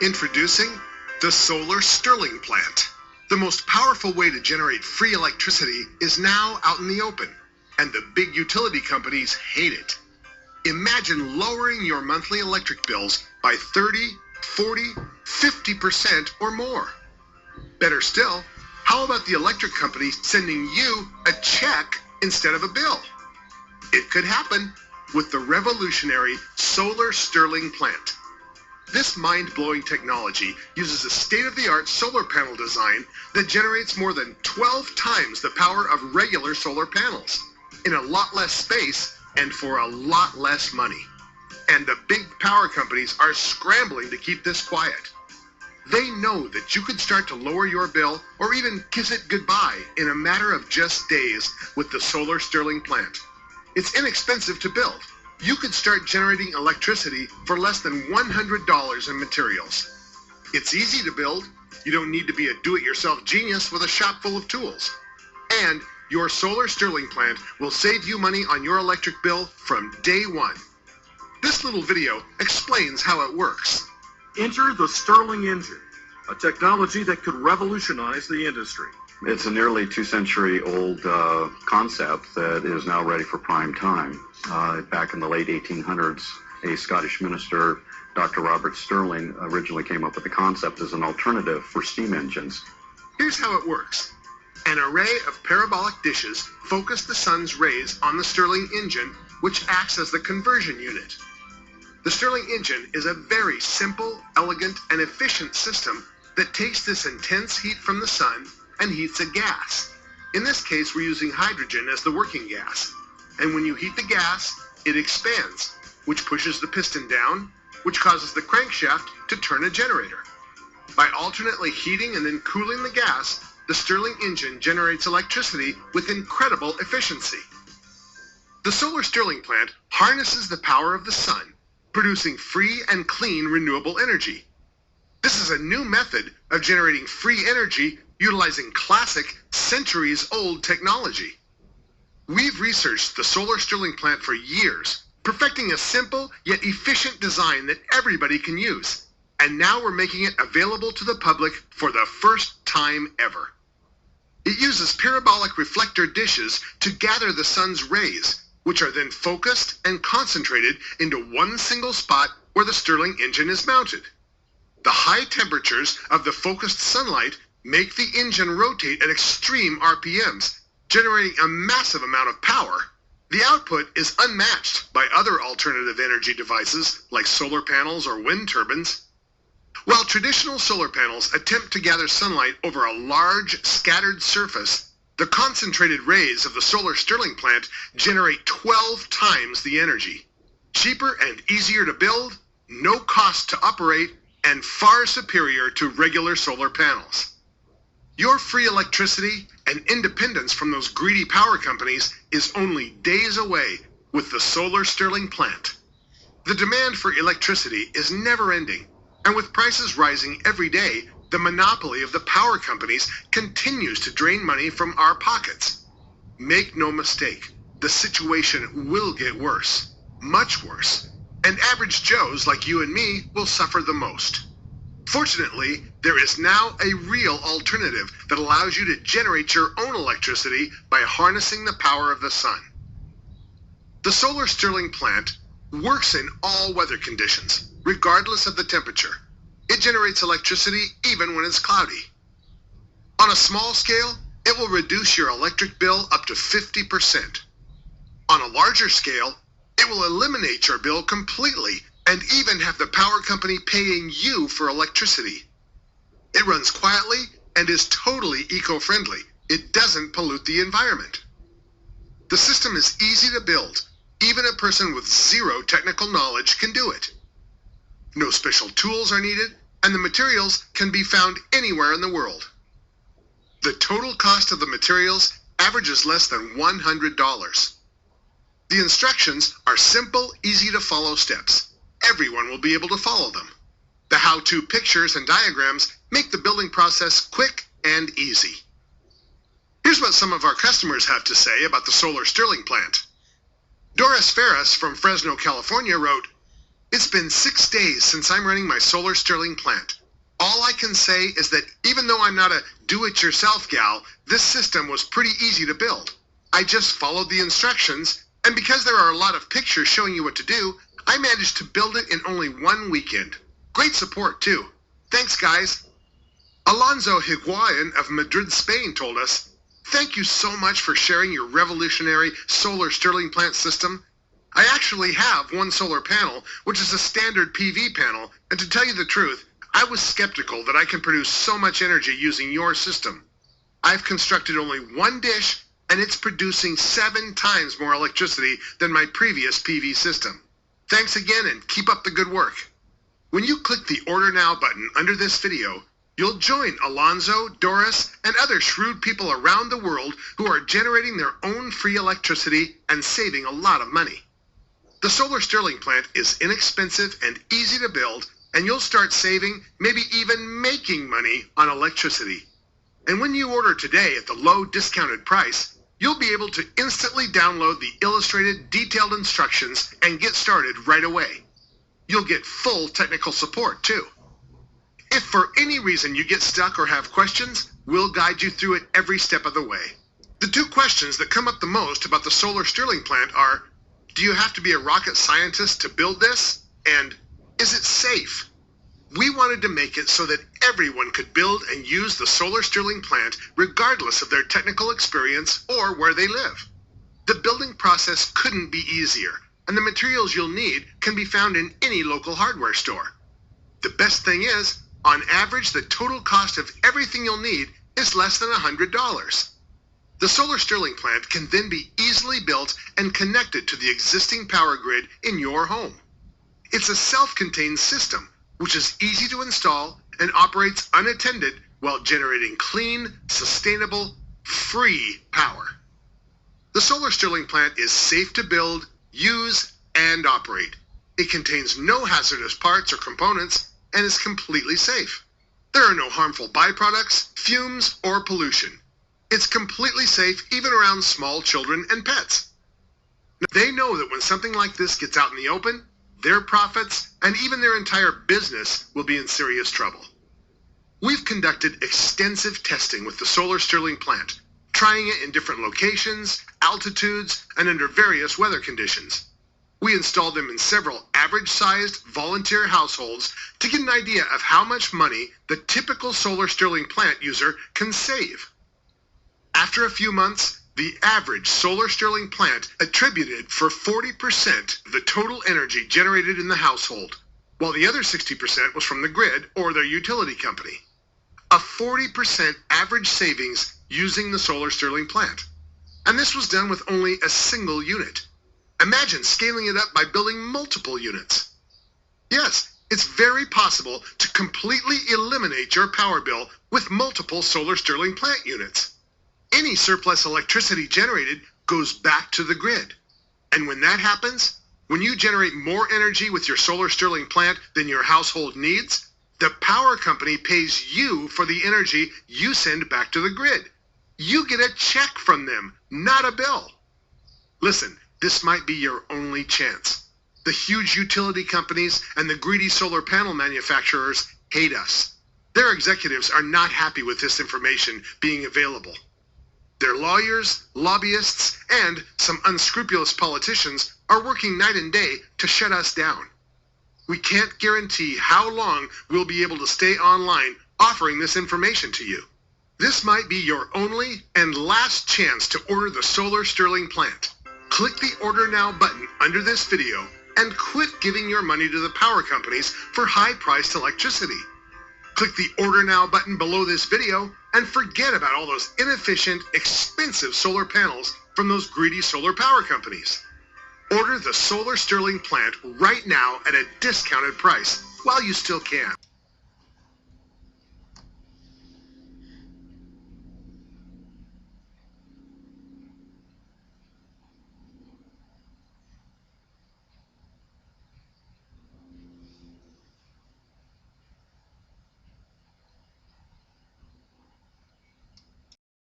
Introducing the Solar Stirling plant. The most powerful way to generate free electricity is now out in the open, and the big utility companies hate it. Imagine lowering your monthly electric bills by 30, 40, 50% or more. Better still, how about the electric company sending you a check instead of a bill? It could happen with the revolutionary Solar Stirling plant. This mind-blowing technology uses a state-of-the-art solar panel design that generates more than 12 times the power of regular solar panels in a lot less space and for a lot less money. And the big power companies are scrambling to keep this quiet. They know that you could start to lower your bill or even kiss it goodbye in a matter of just days with the Solar Stirling plant. It's inexpensive to build. You could start generating electricity for less than $100 in materials. It's easy to build. You don't need to be a do-it-yourself genius with a shop full of tools. And your Solar Stirling plant will save you money on your electric bill from day one. This little video explains how it works. Enter the Stirling engine, a technology that could revolutionize the industry. It's a nearly 2-century-old concept that is now ready for prime time. Back in the late 1800s, a Scottish minister, Dr. Robert Stirling, originally came up with the concept as an alternative for steam engines. Here's how it works. An array of parabolic dishes focus the sun's rays on the Stirling engine, which acts as the conversion unit. The Stirling engine is a very simple, elegant, and efficient system that takes this intense heat from the sun and heats a gas. In this case, we're using hydrogen as the working gas. And when you heat the gas, it expands, which pushes the piston down, which causes the crankshaft to turn a generator. By alternately heating and then cooling the gas, the Stirling engine generates electricity with incredible efficiency. The Solar Stirling plant harnesses the power of the sun, producing free and clean renewable energy. This is a new method of generating free energy utilizing classic, centuries-old technology. We've researched the Solar Stirling plant for years, perfecting a simple yet efficient design that everybody can use. And now we're making it available to the public for the first time ever. It uses parabolic reflector dishes to gather the sun's rays, which are then focused and concentrated into one single spot where the Stirling engine is mounted. The high temperatures of the focused sunlight make the engine rotate at extreme RPMs, generating a massive amount of power. The output is unmatched by other alternative energy devices like solar panels or wind turbines. While traditional solar panels attempt to gather sunlight over a large, scattered surface, the concentrated rays of the Solar Stirling plant generate 12 times the energy. Cheaper and easier to build, no cost to operate, and far superior to regular solar panels. Your free electricity and independence from those greedy power companies is only days away with the Solar Stirling plant. The demand for electricity is never ending, and with prices rising every day, the monopoly of the power companies continues to drain money from our pockets. Make no mistake, the situation will get worse, much worse, and average Joes like you and me will suffer the most. Fortunately, there is now a real alternative that allows you to generate your own electricity by harnessing the power of the sun. The Solar Stirling plant works in all weather conditions, regardless of the temperature. It generates electricity even when it's cloudy. On a small scale, it will reduce your electric bill up to 50%. On a larger scale, it will eliminate your bill completely and even have the power company paying you for electricity. It runs quietly and is totally eco-friendly. It doesn't pollute the environment. The system is easy to build. Even a person with zero technical knowledge can do it. No special tools are needed, and the materials can be found anywhere in the world. The total cost of the materials averages less than $100. The instructions are simple, easy-to-follow steps. Everyone will be able to follow them. The how-to pictures and diagrams make the building process quick and easy. Here's what some of our customers have to say about the Solar Stirling plant. Doris Ferris from Fresno, California wrote, It's been 6 days since I'm running my Solar Stirling plant. All I can say is that even though I'm not a do-it-yourself gal, this system was pretty easy to build. I just followed the instructions, and because there are a lot of pictures showing you what to do, I managed to build it in only 1 weekend. Great support, too. Thanks, guys. Alonso Higuain of Madrid, Spain told us, "Thank you so much for sharing your revolutionary Solar Stirling plant system. I actually have one solar panel, which is a standard PV panel, and to tell you the truth, I was skeptical that I can produce so much energy using your system. I've constructed only one dish, and it's producing 7 times more electricity than my previous PV system. Thanks again, and keep up the good work." When you click the Order Now button under this video, you'll join Alonso, Doris, and other shrewd people around the world who are generating their own free electricity and saving a lot of money. The Solar Stirling plant is inexpensive and easy to build, and you'll start saving, maybe even making money on electricity. And when you order today at the low discounted price, you'll be able to instantly download the illustrated detailed instructions and get started right away. You'll get full technical support too. If for any reason you get stuck or have questions, we'll guide you through it every step of the way. The 2 questions that come up the most about the Solar Stirling plant are, do you have to be a rocket scientist to build this? And is it safe? We wanted to make it so that everyone could build and use the Solar Stirling plant regardless of their technical experience or where they live. The building process couldn't be easier, and the materials you'll need can be found in any local hardware store. The best thing is, on average, the total cost of everything you'll need is less than $100. The Solar Stirling plant can then be easily built and connected to the existing power grid in your home. It's a self-contained system, which is easy to install and operates unattended while generating clean, sustainable, free power. The Solar Stirling plant is safe to build, use, and operate. It contains no hazardous parts or components and is completely safe. There are no harmful byproducts, fumes, or pollution. It's completely safe even around small children and pets. They know that when something like this gets out in the open, their profits and even their entire business will be in serious trouble. We've conducted extensive testing with the Solar Stirling plant, trying it in different locations, altitudes, and under various weather conditions. We installed them in several average-sized volunteer households to get an idea of how much money the typical Solar Stirling plant user can save. After a few months, the average Solar Stirling plant attributed for 40% of the total energy generated in the household, while the other 60% was from the grid or their utility company. A 40% average savings using the Solar Stirling plant. And this was done with only a single unit. Imagine scaling it up by building multiple units. Yes, it's very possible to completely eliminate your power bill with multiple Solar Stirling plant units. Any surplus electricity generated goes back to the grid. And when that happens, when you generate more energy with your Solar Stirling plant than your household needs, the power company pays you for the energy you send back to the grid. You get a check from them, not a bill. Listen, this might be your only chance. The huge utility companies and the greedy solar panel manufacturers hate us. Their executives are not happy with this information being available. Their lawyers, lobbyists, and some unscrupulous politicians are working night and day to shut us down. We can't guarantee how long we'll be able to stay online offering this information to you. This might be your only and last chance to order the Solar Stirling plant. Click the Order Now button under this video and quit giving your money to the power companies for high-priced electricity. Click the Order Now button below this video and forget about all those inefficient, expensive solar panels from those greedy solar power companies. Order the Solar Stirling plant right now at a discounted price while you still can.